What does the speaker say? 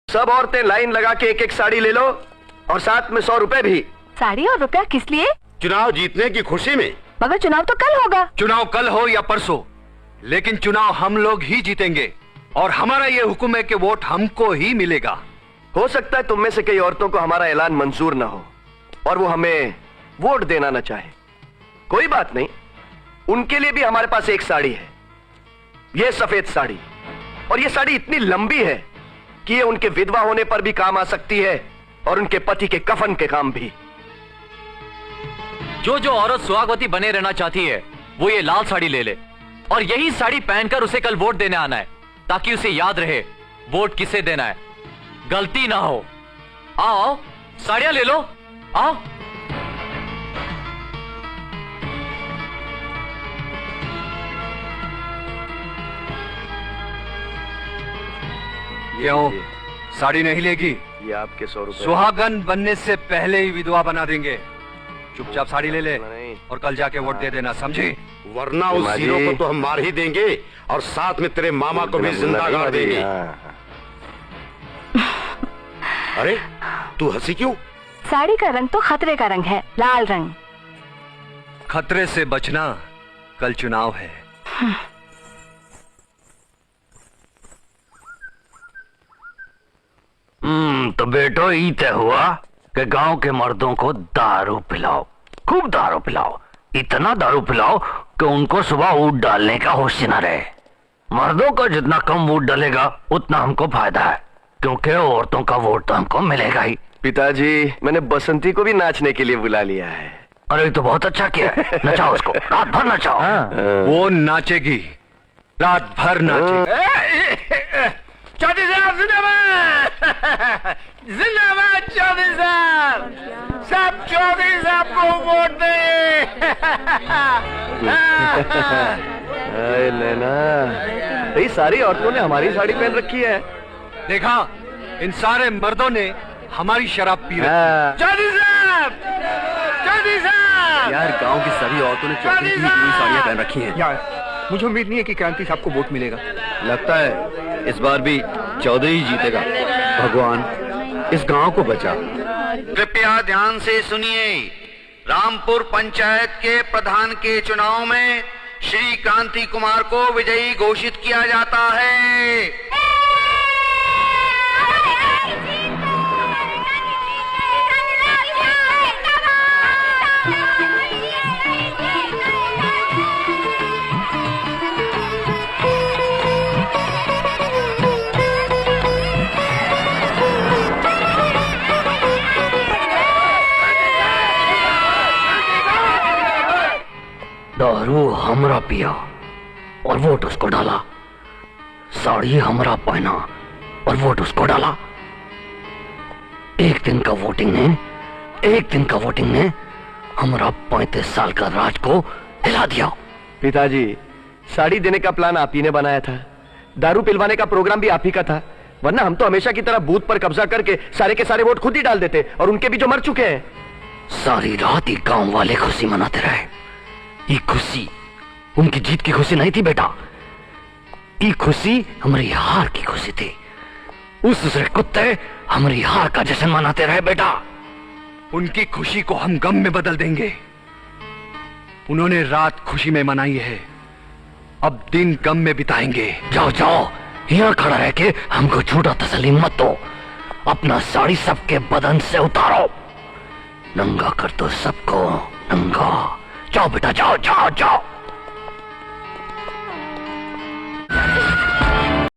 सब औरतें लाइन लगा के एक एक साड़ी ले लो और साथ में 100 रुपए भी। साड़ी और रुपया किस लिए? चुनाव जीतने की खुशी में। मगर चुनाव तो कल होगा। चुनाव कल हो या परसों, लेकिन चुनाव हम लोग ही जीतेंगे और हमारा ये हुक्म है कि वोट हमको ही मिलेगा। हो सकता है तुम में से कई औरतों को हमारा ऐलान मंजूर ना हो और वो हमें वोट देना ना चाहे। कोई बात नहीं, उनके लिए भी हमारे पास एक साड़ी है, ये सफेद साड़ी। और ये साड़ी इतनी लंबी है कि ये उनके विधवा होने पर भी काम आ सकती है और उनके पति के कफन के काम भी। जो जो औरत सुहागवती बने रहना चाहती है वो ये लाल साड़ी ले ले और यही साड़ी पहनकर उसे कल वोट देने आना है, ताकि उसे याद रहे वोट किसे देना है, गलती ना हो। आओ साड़ियां ले लो, आओ। क्यों साड़ी नहीं लेगी? ये आपके 100 रुपए। सुहागन बनने से पहले ही विधवा बना देंगे। चुपचाप साड़ी ले ले और कल जाके वोट दे देना, समझी? वरना उस हीरो को तो हम मार ही देंगे और साथ में तेरे मामा को भी जिंदा गाड़ देंगे। अरे तू हंसी क्यों? साड़ी का रंग तो खतरे का रंग है, लाल रंग। खतरे से बचना, कल चुनाव है। तो बेटो ये तय हुआ कि गांव के मर्दों को दारू पिलाओ, खूब दारू पिलाओ, इतना दारू पिलाओ कि उनको सुबह वोट डालने का होश न रहे। मर्दों का जितना कम वोट डालेगा उतना हमको फायदा है, क्योंकि औरतों का वोट तो हमको मिलेगा ही। पिताजी, मैंने बसंती को भी नाचने के लिए बुला लिया है। अरे तो बहुत अच्छा किया है, नचाओ उसको, रात भर नचाओ। वो नाचेगी, रात भर नाचेगी। चौधरी साहब जिंदाबाद, जिंदाबाद चौधरी साहब, सब चौधरी साहब को वोट दें। नैना, ये सारी औरतों ने हमारी साड़ी पहन रखी है। देखा, इन सारे मर्दों ने हमारी शराब पी रखी। चौधरी साहब, चौधरी साहब। यार गांव की सभी औरतों ने चौधरी की साड़ियां पहन रखी हैं। यार मुझे उम्मीद नहीं है कि क्रांति साहब को वोट मिलेगा। लगता है इस बार भी चौधरी जीतेगा। भगवान इस गांव को बचा। कृपया ध्यान से सुनिए। रामपुर पंचायत के प्रधान के चुनाव में श्री क्रांति कुमार को विजयी घोषित किया जाता है। दारू हमरा पिया और वोट उसको डाला, साड़ी हमरा पहना और वोट उसको डाला। एक दिन का वोटिंग ने हमरा 35 साल का राज को हिला दिया। पिताजी, साड़ी देने का प्लान आप ही ने बनाया था, दारू पिलवाने का प्रोग्राम भी आप ही का था, वरना हम तो हमेशा की तरह बूथ पर कब्जा करके सारे के सारे वोट खुद ही डाल देते और उनके भी जो मर चुके हैं। सारी रात ही गांव वाले खुशी मनाते रहे। ये खुशी उनकी जीत की खुशी नहीं थी बेटा, ये खुशी हमारी हार की खुशी थी। उस दूसरे कुत्ते हमारी हार का जश्न मनाते रहे बेटा। उनकी खुशी को हम गम में बदल देंगे। उन्होंने रात खुशी में मनाई है, अब दिन गम में बिताएंगे। जाओ जाओ, यहाँ खड़ा रह के हमको झूठा तसल्ली मत दो। अपना साड़ी सबके बदन से उतारो, नंगा कर दो सबको, नंगा। जाओ बेटा, जाओ जाओ जाओ।